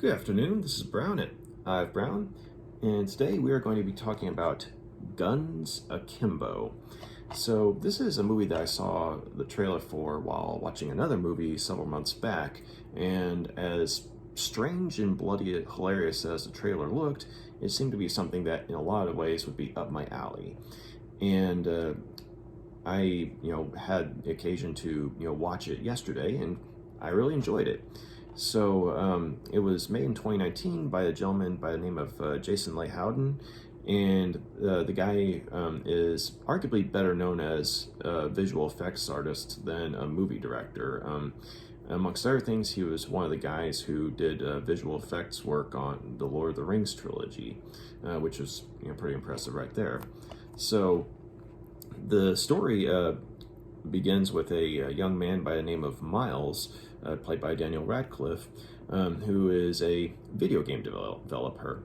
Good afternoon, this is Brown at I've Brown, and today we are going to be talking about Guns Akimbo. So this is a movie that I saw the trailer for while watching another movie several months back, and as strange and bloody hilarious as the trailer looked, it seemed to be something that in a lot of ways would be up my alley. And I had the occasion to watch it yesterday, and I really enjoyed it. So it was made in 2019 by a gentleman by the name of Jason Leigh Howden, and the guy is arguably better known as a visual effects artist than a movie director. Amongst other things, he was one of the guys who did visual effects work on the Lord of the Rings trilogy, which was pretty impressive right there. So the story begins with a young man by the name of Miles, played by Daniel Radcliffe, who is a video game developer.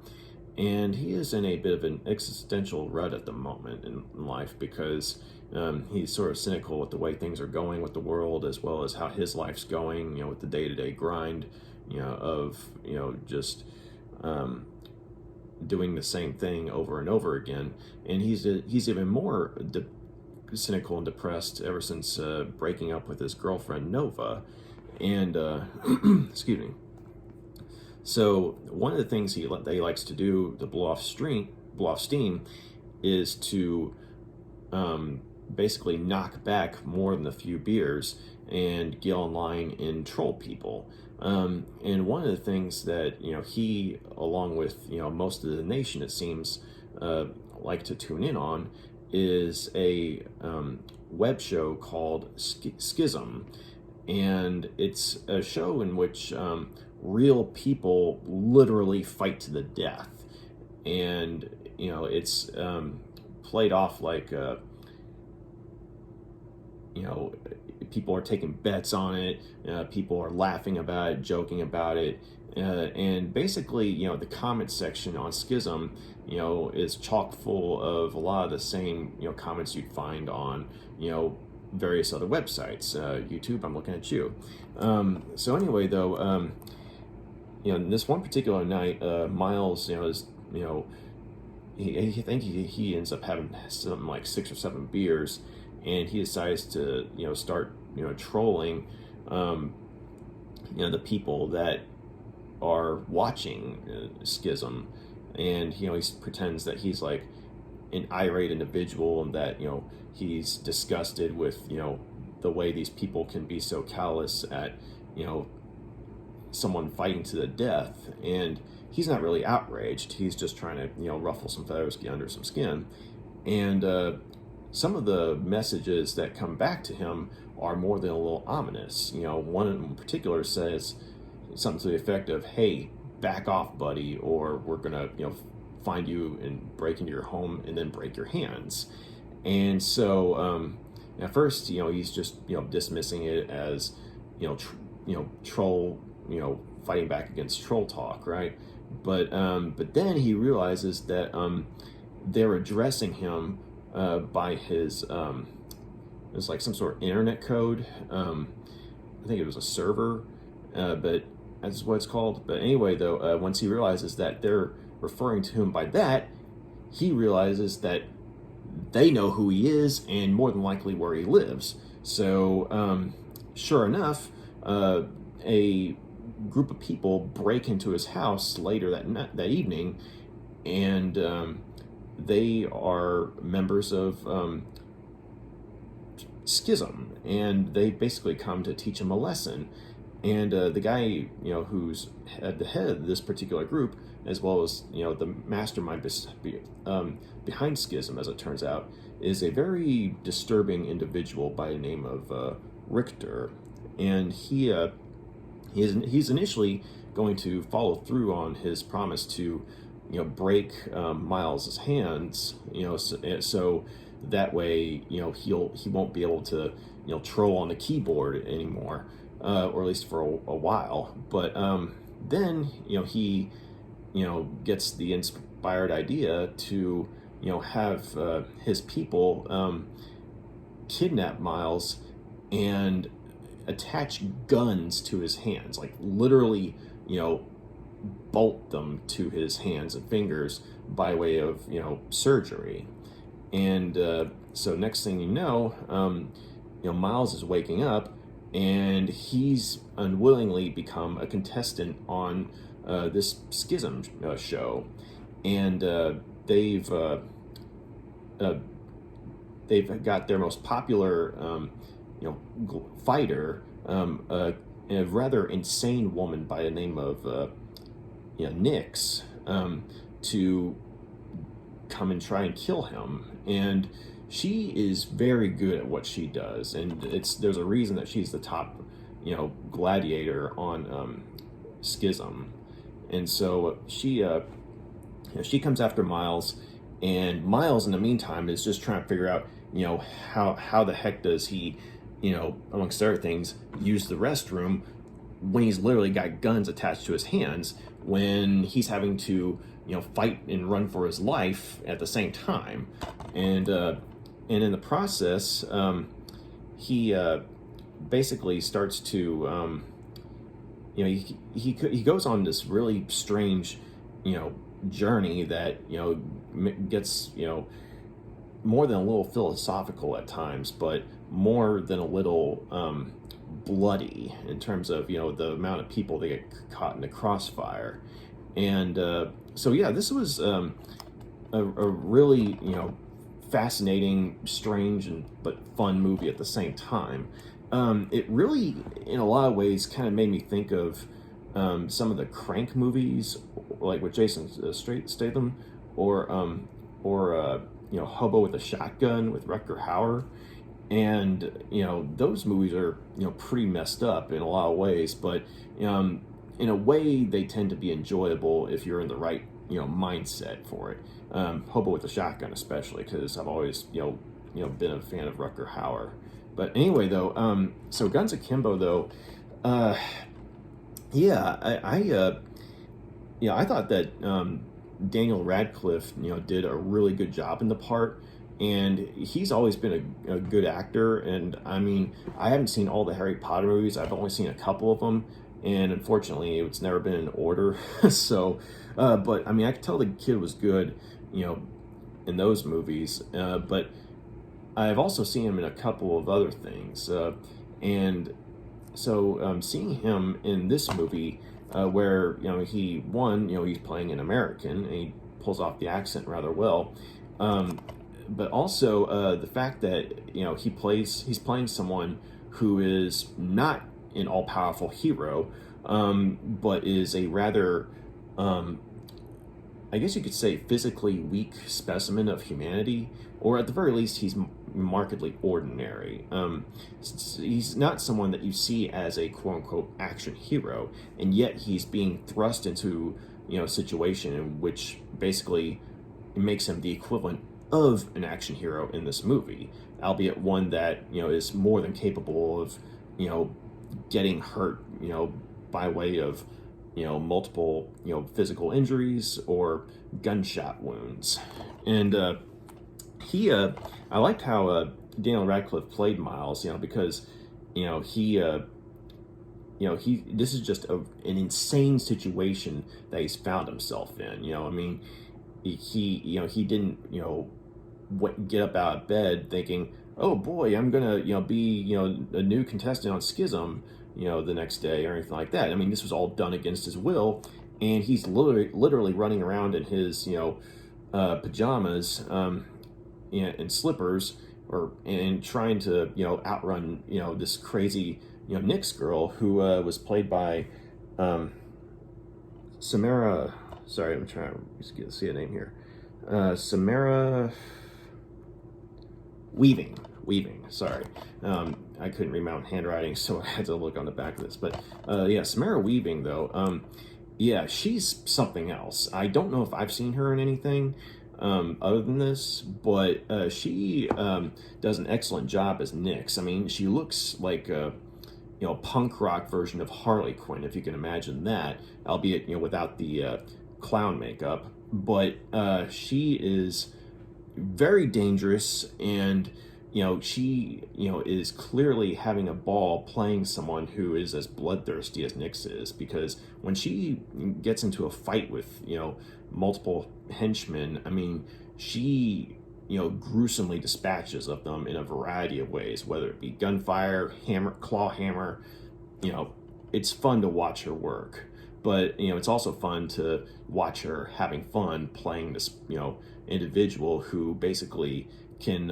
And he is in a bit of an existential rut at the moment in life because he's sort of cynical with the way things are going with the world, as well as how his life's going, with the day-to-day grind, of just doing the same thing over and over again. And he's even more cynical and depressed ever since breaking up with his girlfriend Nova. And excuse me. So one of the things that he likes to do to blow off steam is to basically knock back more than a few beers and get online and troll people. And one of the things that he, along with most of the nation, it seems, like to tune in on is a web show called Schism. And it's a show in which real people literally fight to the death. And, it's played off like, people are taking bets on it, people are laughing about it, joking about it. And basically, the comment section on Schism, is chock full of a lot of the same, comments you'd find on, various other websites. YouTube, I'm looking at you. So anyway, though, this one particular night, Miles, is, he ends up having something like 6 or 7 beers, and he decides to, start, trolling, the people that are watching Schism, and he pretends that he's like an irate individual, and that he's disgusted with the way these people can be so callous at someone fighting to the death. And he's not really outraged, he's just trying to ruffle some feathers, get under some skin. And some of the messages that come back to him are more than a little ominous. One in particular says something to the effect of, "Hey, back off, buddy, or we're gonna find you and break into your home and then break your hands." And so at first he's just dismissing it as troll, fighting back against troll talk, right? But then he realizes that they're addressing him by his it was like some sort of internet code. I think it was a server, but that's what it's called. But anyway, though, once he realizes that they're referring to him by that, he realizes that they know who he is and more than likely where he lives. So sure enough, a group of people break into his house later that evening, and they are members of Schism, and they basically come to teach him a lesson. And the guy, who's at the head of this particular group, as well as the mastermind behind Schism, as it turns out, is a very disturbing individual by the name of Richter. And he's initially going to follow through on his promise to break Miles's hands, so that way he won't be able to troll on the keyboard anymore, or at least for a while. But then he gets the inspired idea to have his people kidnap Miles and attach guns to his hands, like literally bolt them to his hands and fingers by way of surgery. And so next thing Miles is waking up, and he's unwillingly become a contestant on this schism show, and they've got their most popular fighter, a rather insane woman by the name of Nyx, to come and try and kill him. And she is very good at what she does, and there's a reason that she's the top gladiator on Schism. And so she comes after Miles, and Miles in the meantime is just trying to figure out how the heck does he amongst other things use the restroom when he's literally got guns attached to his hands, when he's having to fight and run for his life at the same time. And in the process, he basically starts to he goes on this really strange journey that gets more than a little philosophical at times, but more than a little bloody in terms of the amount of people that get caught in the crossfire. And so this was a really fascinating, strange, but fun movie at the same time. It really, in a lot of ways, kind of made me think of some of the Crank movies, like with Jason Statham, or Hobo with a Shotgun with Rutger Hauer. And those movies are pretty messed up in a lot of ways, but in a way they tend to be enjoyable if you're in the right mindset for it. Hobo with a Shotgun especially, because I've always been a fan of Rutger Hauer. But anyway, though, so Guns Akimbo, though, I thought that Daniel Radcliffe did a really good job in the part. And he's always been a good actor. And I mean, I haven't seen all the Harry Potter movies. I've only seen a couple of them. And unfortunately, it's never been in order. So, but I mean, I could tell the kid was good, in those movies. But I've also seen him in a couple of other things. And so seeing him in this movie, where, he's playing an American, and he pulls off the accent rather well. But also the fact that he's playing someone who is not an all-powerful hero, but is a rather, I guess you could say, physically weak specimen of humanity, or at the very least, he's markedly ordinary. He's not someone that you see as a quote-unquote action hero, and yet he's being thrust into a situation in which basically makes him the equivalent of an action hero in this movie, albeit one that is more than capable of getting hurt by way of multiple physical injuries or gunshot wounds. And I liked how Daniel Radcliffe played Miles, because this is just an insane situation that he's found himself in. I mean, he didn't get up out of bed thinking, oh boy, I'm gonna be a new contestant on Schism the next day or anything like that. I mean, this was all done against his will, and he's literally running around in his pajamas and slippers, and trying to outrun this crazy Nyx girl who was played by Samara. Sorry, I'm trying to see a name here. Samara Weaving. Sorry, I couldn't read my own handwriting, so I had to look on the back of this. But Samara Weaving, though, she's something else. I don't know if I've seen her in anything other than this, but she does an excellent job as Nyx. I mean, she looks like a punk rock version of Harley Quinn, if you can imagine that, albeit without the clown makeup. But she is very dangerous, and she, is clearly having a ball playing someone who is as bloodthirsty as Nyx is, because when she gets into a fight with, multiple henchmen, I mean, she, gruesomely dispatches of them in a variety of ways, whether it be gunfire, hammer, claw hammer. It's fun to watch her work, but it's also fun to watch her having fun playing this individual who basically can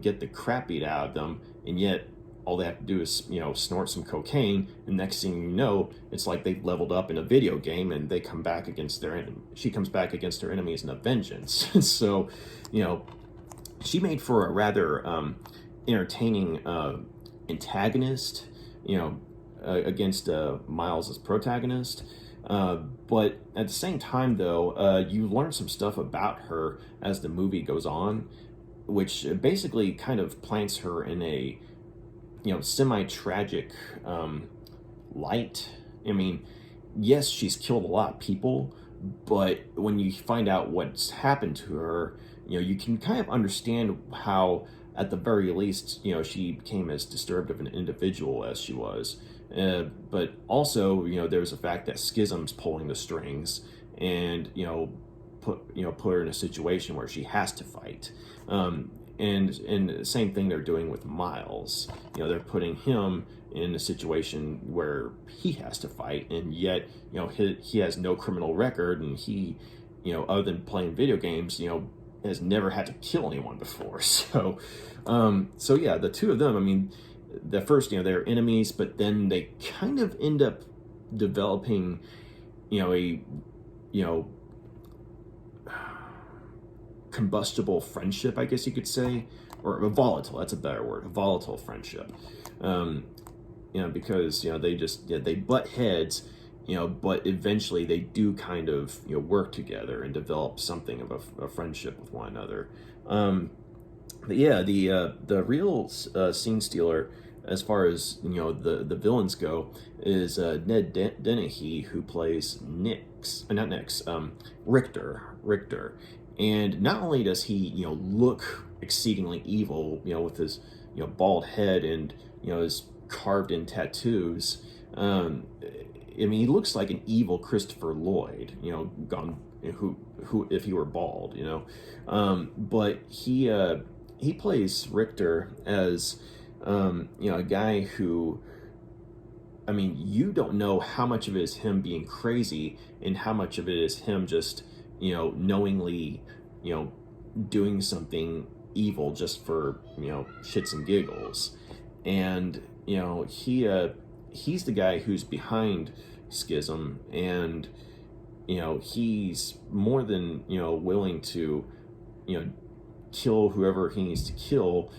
get the crap beat out of them, and yet all they have to do is snort some cocaine, and next thing you know, it's like they've leveled up in a video game, and they come back against their enemy. She comes back against her enemies in a vengeance. So she made for a rather entertaining antagonist, against Miles' protagonist. But at the same time, though, you learn some stuff about her as the movie goes on, which basically kind of plants her in a, semi-tragic light. I mean, yes, she's killed a lot of people, but when you find out what's happened to her, you can kind of understand how, at the very least, she became as disturbed of an individual as she was. But also, there's the fact that Schism's pulling the strings, and put her in a situation where she has to fight. And the same thing they're doing with Miles. They're putting him in a situation where he has to fight, and yet he has no criminal record, and he, other than playing video games, has never had to kill anyone before. So yeah, the two of them, I mean, the first, they're enemies, but then they kind of end up developing, a, combustible friendship, I guess you could say, or a volatile, that's a better word, a volatile friendship. Because, they butt heads, but eventually they do kind of, work together and develop something of a friendship with one another. But yeah, the real scene stealer, as far as the villains go, is Ned Dennehy, who plays Richter. And not only does he look exceedingly evil, with his bald head and his carved in tattoos. I mean, he looks like an evil Christopher Lloyd, gone who if he were bald, but he plays Richter as a guy who, I mean, you don't know how much of it is him being crazy and how much of it is him just knowingly doing something evil just for shits and giggles. And he's the guy who's behind Schism, and he's more than willing to kill whoever he needs to kill,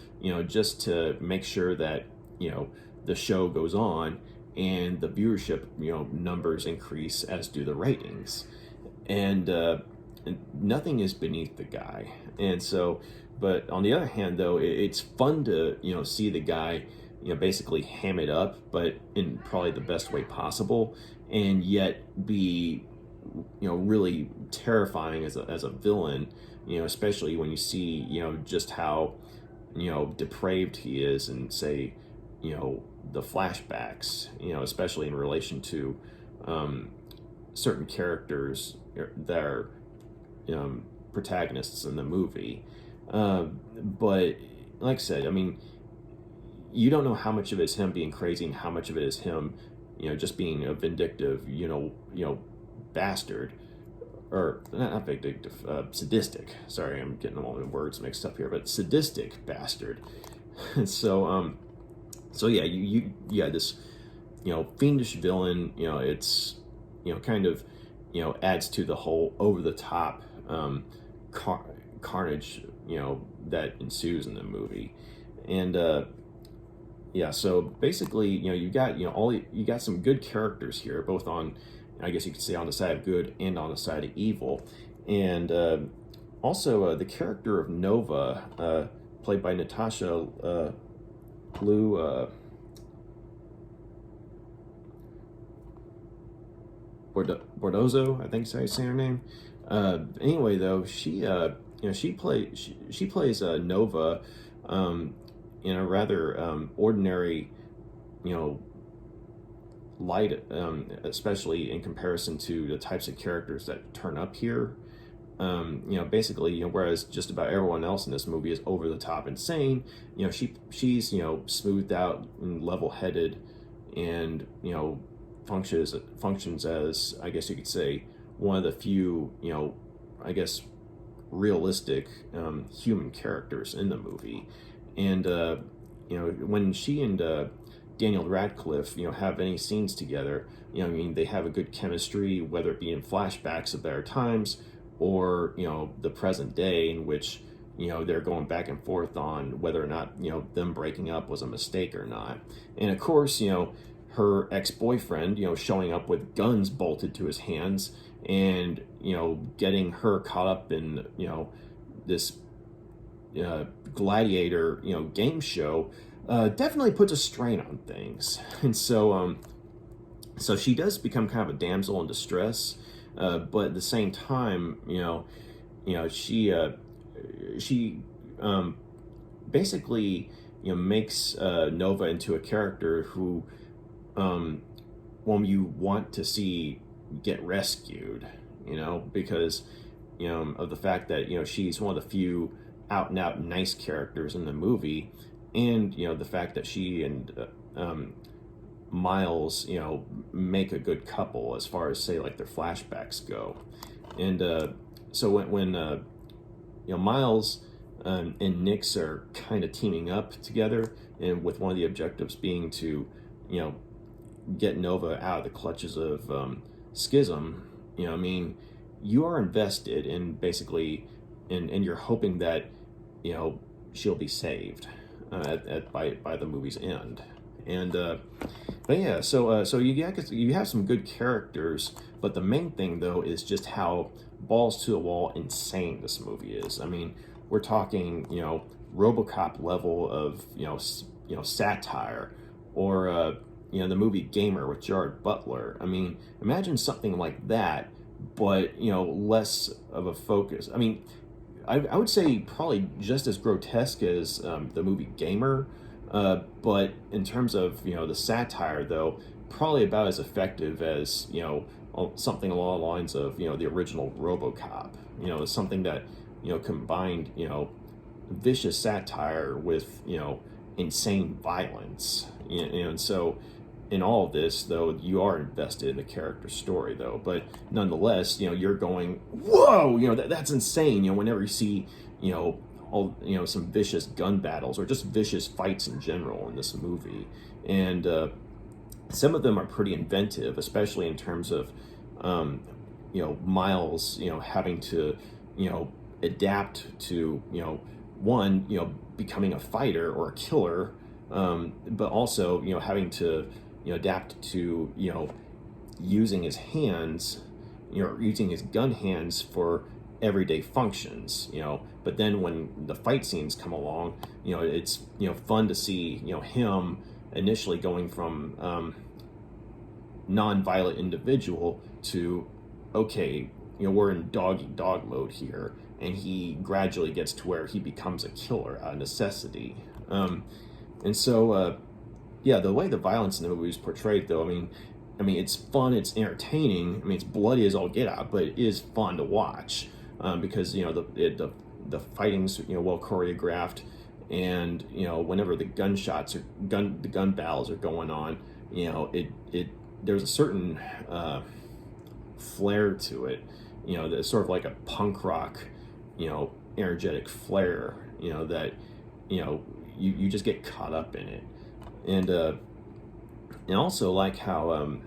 just to make sure that the show goes on and the viewership numbers increase, as do the ratings. And nothing is beneath the guy. And so, but on the other hand, though, it's fun to see the guy basically ham it up, but in probably the best way possible, and yet be really terrifying as a villain, especially when you see just how depraved he is, and say the flashbacks, especially in relation to certain characters that are protagonists in the movie. But like I said, I mean, you don't know how much of it is him being crazy and how much of it is him just being a vindictive bastard, or not vindictive, sadistic. Sorry, I'm getting all the words mixed up here, but sadistic bastard. So yeah, this fiendish villain, it's kind of adds to the whole over the top carnage that ensues in the movie. And yeah, so basically you got some good characters here, both on, I guess you could say, on the side of good and on the side of evil. And also the character of Nova, played by Natasha Bordozzo, I think is how you say her name. Anyway, though, she plays Nova in a rather ordinary, you know, light, especially in comparison to the types of characters that turn up here. Basically, whereas just about everyone else in this movie is over the top insane, she's smoothed out and level headed, and functions as, I guess you could say, one of the few I guess realistic human characters in the movie. And when she and Daniel Radcliffe have any scenes together, they have a good chemistry, whether it be in flashbacks of their times or the present day, in which they're going back and forth on whether or not them breaking up was a mistake or not. And of course, her ex-boyfriend showing up with guns bolted to his hands, and getting her caught up in this gladiator game show definitely puts a strain on things. And so she does become kind of a damsel in distress, but at the same time, she basically makes Nova into a character who you want to see get rescued, because of the fact that she's one of the few out and out nice characters in the movie, and the fact that she and Miles make a good couple as far as, say, like, their flashbacks go. And so when Miles and Nix are kind of teaming up together, and with one of the objectives being to get Nova out of the clutches of Schism, you are invested in, basically, and you're hoping that she'll be saved by the movie's end. And but yeah, so you have some good characters, but the main thing, though, is just how balls to the wall insane this movie is. We're talking RoboCop level of satire, or the movie Gamer with Jared Butler. Imagine something like that, but less of a focus. I would say probably just as grotesque as the movie Gamer, but in terms of the satire, though, probably about as effective as something along the lines of the original RoboCop. Something that combined vicious satire with insane violence. And so in all of this, though, you are invested in the character story, though. But nonetheless, you're going, whoa, that's insane. Whenever you see, all some vicious gun battles, or just vicious fights in general in this movie, and some of them are pretty inventive, especially in terms of, Miles, having to, adapt to, becoming a fighter or a killer, but also, having to, adapt to, using his hands, using his gun hands for everyday functions, but then when the fight scenes come along, it's, fun to see, him initially going from, non-violent individual to, okay, we're in dog mode here, and he gradually gets to where he becomes a killer out of necessity. And so, the way the violence in the movie is portrayed, though, it's fun, it's entertaining. It's bloody as all get out, but it is fun to watch, because the fighting's well choreographed, and whenever the gun battles are going on, there's a certain flair to it, that's sort of like a punk rock, energetic flair, that you just get caught up in it. And also like how,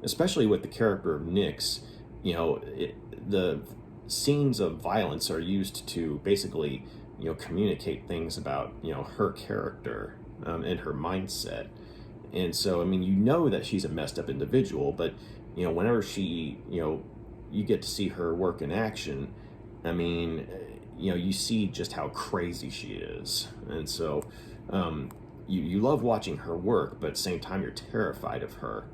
especially with the character of Nix, the scenes of violence are used to basically, communicate things about, her character, and her mindset. And so, that she's a messed up individual, but, whenever she, you get to see her work in action, you see just how crazy she is. And so, you love watching her work, but at the same time, you're terrified of her.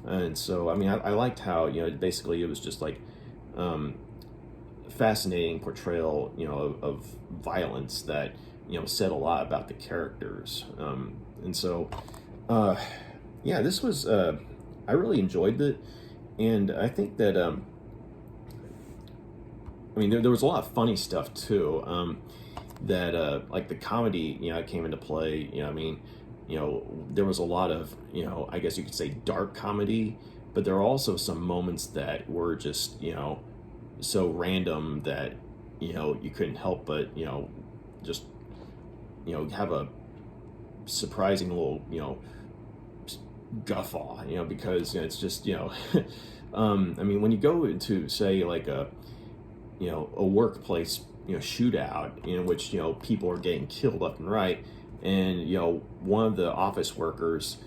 And so, I liked how, basically it was just like, fascinating portrayal, of violence that, said a lot about the characters. And so, yeah, this was, I really enjoyed it. And I think that, there was a lot of funny stuff too. That like the comedy, came into play. There was a lot of, I guess you could say dark comedy, but there are also some moments that were just, so random that, you couldn't help but, just, have a surprising little, guffaw, because it's just, when you go into, say, like a workplace, shootout in which, people are getting killed left and right, and, one of the office workers,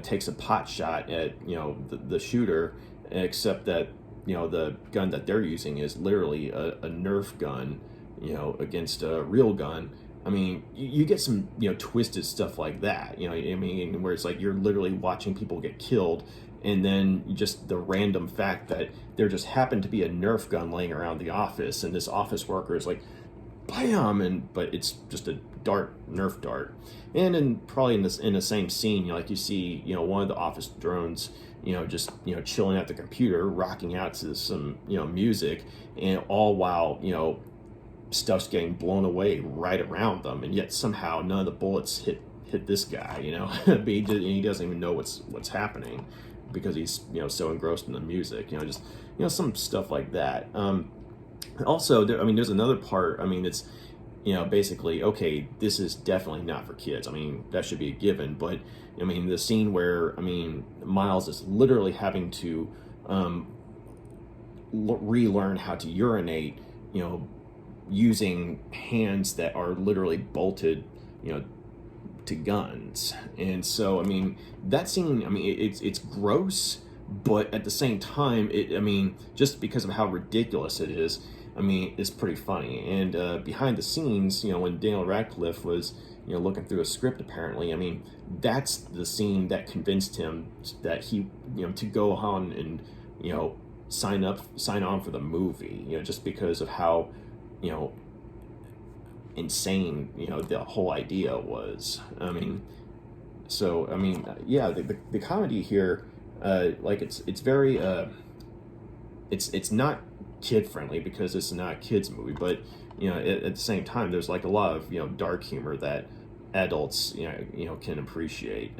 takes a pot shot at, the shooter, except that, the gun that they're using is literally a Nerf gun, against a real gun. You get some, twisted stuff like that, where it's like you're literally watching people get killed, and then just the random fact that there just happened to be a Nerf gun laying around the office, and this office worker is like, bam, but it's just a dart, Nerf dart. And then probably in the same scene, you see, one of the office drones, just, chilling at the computer, rocking out to some, music, and all while, stuff's getting blown away right around them, and yet somehow none of the bullets hit this guy, but he doesn't even know what's happening because he's, so engrossed in the music, just, some stuff like that. Also, there's another part. It's, basically, okay, this is definitely not for kids. That should be a given. But the scene where Miles is literally having to relearn how to urinate, using hands that are literally bolted, to guns. And so, that scene, it's gross, but at the same time, just because of how ridiculous it is, it's pretty funny. And behind the scenes, when Daniel Radcliffe was, looking through a script, apparently, that's the scene that convinced him that he, to go on and, sign on for the movie, just because of how, insane, the whole idea was. Yeah, the comedy here, like it's very, it's not kid friendly because it's not a kids movie, but at the same time there's like a lot of dark humor that adults can appreciate,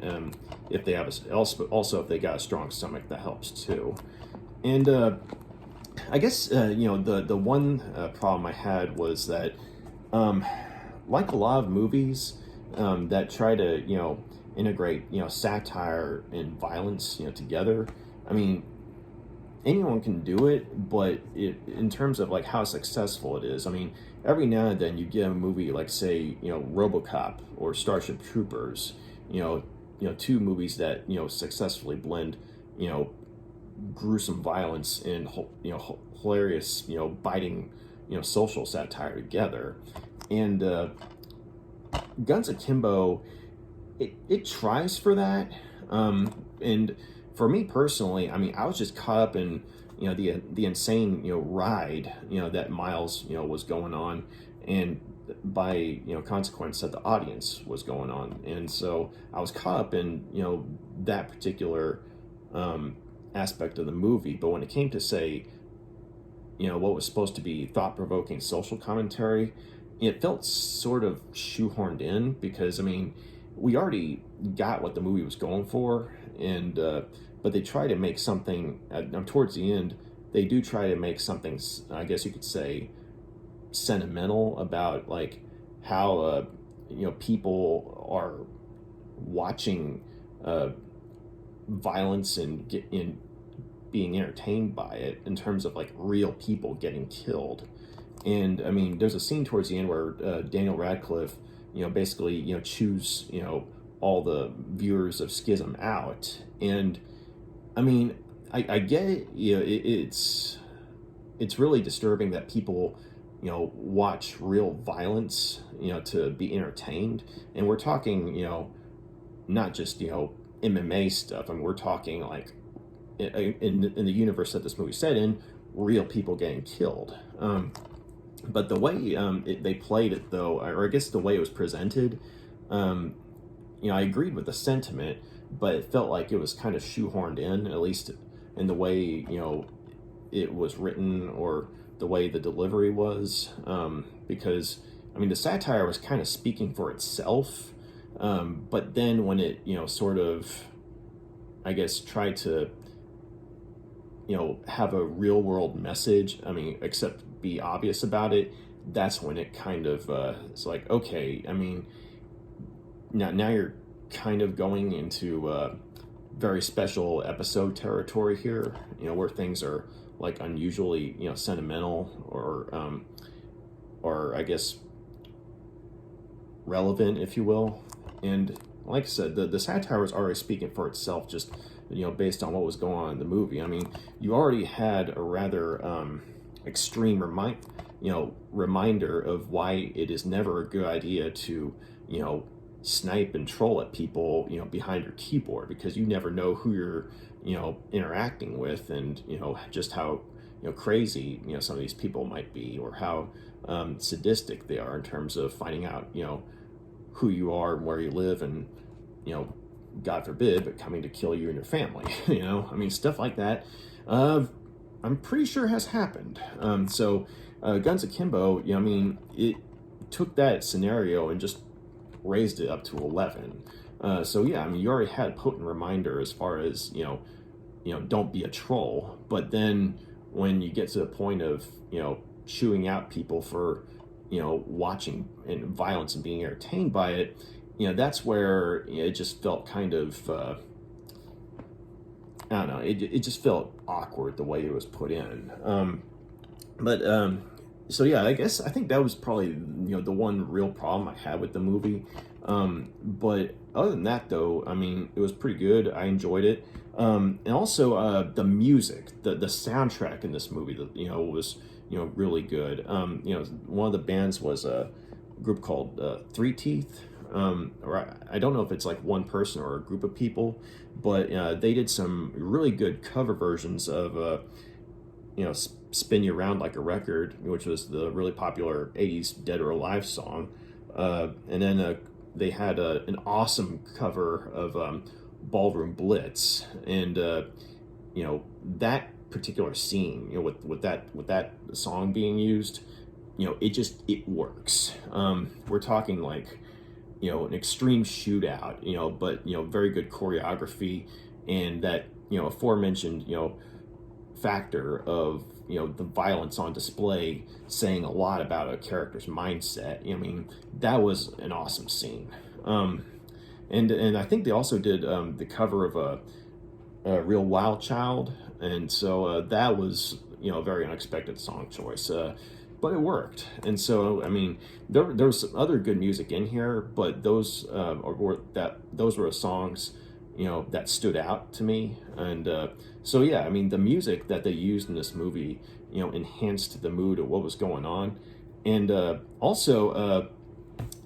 if they have also if they got a strong stomach, that helps too. And I guess the one problem I had was that, like a lot of movies that try to integrate satire and violence together, anyone can do it, but in terms of like how successful it is, every now and then you get a movie like, say, RoboCop or Starship Troopers, two movies that successfully blend gruesome violence and hilarious biting social satire together. And Guns Akimbo, it tries for that, and for me personally, I was just caught up in the insane ride that Miles was going on, and by consequence that the audience was going on. And so I was caught up in that particular aspect of the movie. But when it came to, say, what was supposed to be thought-provoking social commentary, it felt sort of shoehorned in, because we already got what the movie was going for, and but they try to make something towards the end. They do try to make something, I guess you could say, sentimental about like how people are watching violence and being entertained by it, in terms of like real people getting killed. And there's a scene towards the end where Daniel Radcliffe basically chews all the viewers of Schism out. And I get it. It's really disturbing that people watch real violence to be entertained. And we're talking not just MMA stuff. We're talking like in the universe that this movie's set in, real people getting killed. But the way they played it, though, or I guess the way it was presented, I agreed with the sentiment, but it felt like it was kind of shoehorned in, at least in the way it was written or the way the delivery was. Because the satire was kind of speaking for itself, but then when it sort of, I guess, tried to have a real world message, except be obvious about it, that's when it kind of it's like, okay, now you're kind of going into very special episode territory here, where things are like unusually sentimental or I guess relevant, if you will. And like I said, the satire was already speaking for itself, just based on what was going on in the movie. You already had a rather extreme reminder of why it is never a good idea to snipe and troll at people behind your keyboard, because you never know who you're interacting with, and just how crazy some of these people might be, or how sadistic they are in terms of finding out who you are and where you live, and God forbid, but coming to kill you and your family. Stuff like that. I'm pretty sure has happened. So Guns Akimbo, it took that scenario and just raised it up to 11. So yeah, you already had a potent reminder as far as don't be a troll. But then when you get to the point of shooing out people for watching and violence and being entertained by it, that's where it just felt kind of I don't know, it just felt awkward the way it was put in. So yeah, I think that was probably the one real problem I had with the movie. But other than that, though, it was pretty good. I enjoyed it. And also the music, the soundtrack in this movie, was really good. One of the bands was a group called Three Teeth. Or I don't know if it's like one person or a group of people, but they did some really good cover versions of Spin You Around Like a Record, which was the really popular 80s Dead or Alive song. And then they had an awesome cover of Ballroom Blitz. And that particular scene, with that song being used, it works. We're talking like an extreme shootout, but very good choreography, and that aforementioned factor of the violence on display saying a lot about a character's mindset. That was an awesome scene. And I think they also did the cover of a Real Wild Child, and so that was a very unexpected song choice. But it worked. And so there was some other good music in here, but those were songs that stood out to me. And so yeah, the music that they used in this movie enhanced the mood of what was going on. And also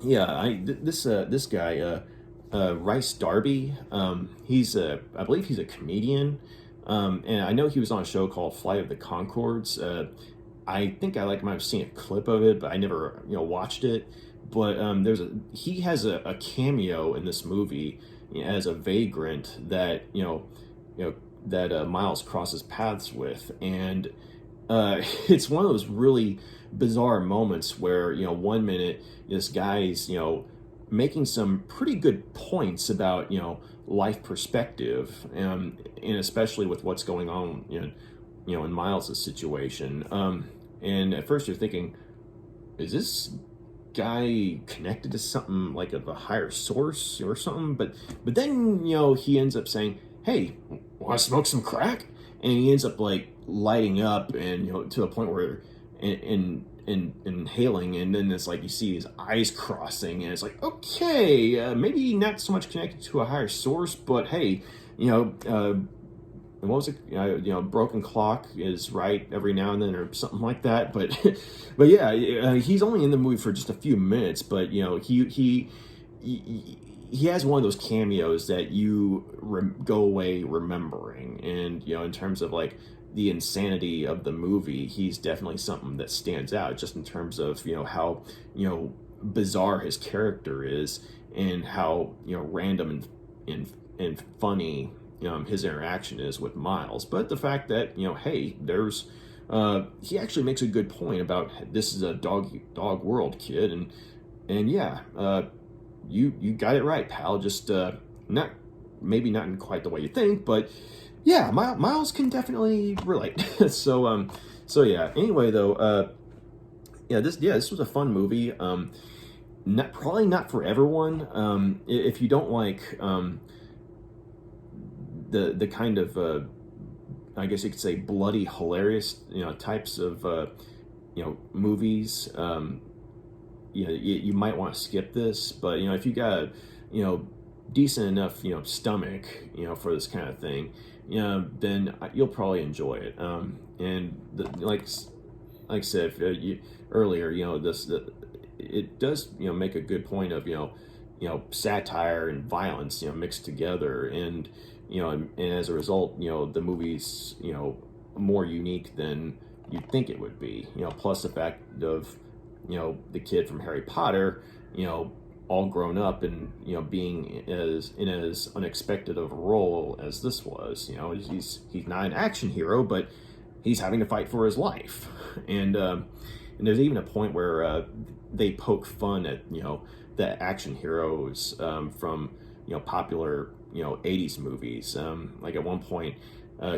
this guy, Rice Darby, I believe he's a comedian, and I know he was on a show called Flight of the Conchords. I think I might have seen a clip of it, but I never watched it. But he has a cameo in this movie as a vagrant that that Miles crosses paths with, and it's one of those really bizarre moments where one minute this guy's making some pretty good points about life perspective, and especially with what's going on in Miles' situation. And at first you're thinking, is this guy connected to something like of a higher source or something? But then he ends up saying, "Hey, want to smoke some crack?" And he ends up lighting up, and to a point where inhaling, and then it's like you see his eyes crossing, and it's like, okay, maybe not so much connected to a higher source, but hey, what was it? Broken clock is right every now and then, or something like that. But yeah, he's only in the movie for just a few minutes, but he has one of those cameos that you go away remembering, and in terms of the insanity of the movie, he's definitely something that stands out, just in terms of how bizarre his character is, and how random and funny his interaction is with Miles. But the fact that hey, there's he actually makes a good point about this is a dog world, kid, and yeah, you got it right, pal. Just not maybe not in quite the way you think, but yeah, Miles can definitely relate. So yeah. Anyway, though, this was a fun movie. Probably not for everyone. If you don't like the kind of I guess you could say bloody, hilarious types of movies, you might want to skip this. But if you got decent enough stomach for this kind of thing, then you'll probably enjoy it. Like I said earlier, it does make a good point of satire and violence mixed together, and and as a result the movie's more unique than you'd think it would be. Plus the fact of the kid from Harry Potter all grown up and being as unexpected of a role as this was. He's not an action hero, but he's having to fight for his life. And there's even a point where they poke fun at the action heroes from popular 80s movies. Like at one point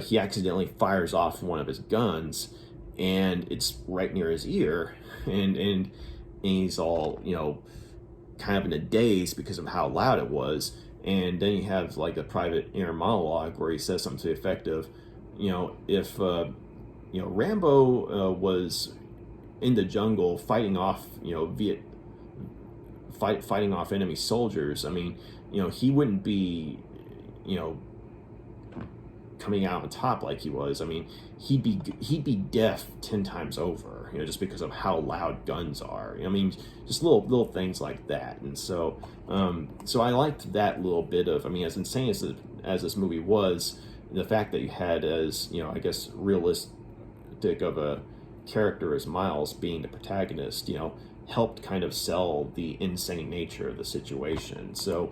he accidentally fires off one of his guns, and it's right near his ear, and he's all kind of in a daze because of how loud it was. And then you have like a private inner monologue where he says something to the effect of if Rambo was in the jungle fighting off fighting off enemy soldiers, I mean he wouldn't be coming out on top like he was. I mean, he'd be deaf 10 times over, just because of how loud guns are. I mean, just little things like that. And so I liked that little bit of, I mean, as insane as this movie was, the fact that you had as I guess realistic of a character as Miles being the protagonist, helped kind of sell the insane nature of the situation. So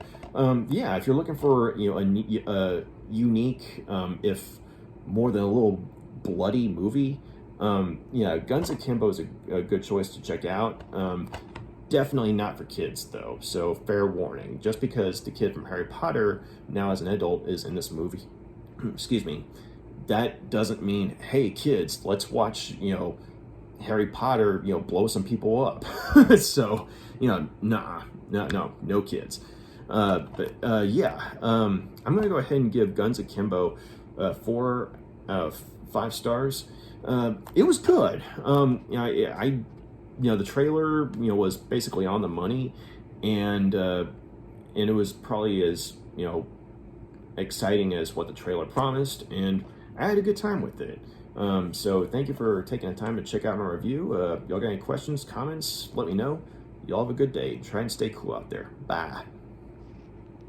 yeah, if you're looking for a unique, if more than a little bloody movie, Guns Akimbo is a good choice to check out. Definitely not for kids though, so fair warning. Just because the kid from Harry Potter now as an adult is in this movie, excuse me, that doesn't mean, hey kids, let's watch Harry Potter blow some people up. So no kids. Yeah, I'm gonna go ahead and give Guns Akimbo 4 out of 5 stars. It was good. The trailer was basically on the money, and it was probably as exciting as what the trailer promised, and I had a good time with it. So thank you for taking the time to check out my review. Y'all got any questions, comments, let me know. Y'all have a good day. Try and stay cool out there. Bye.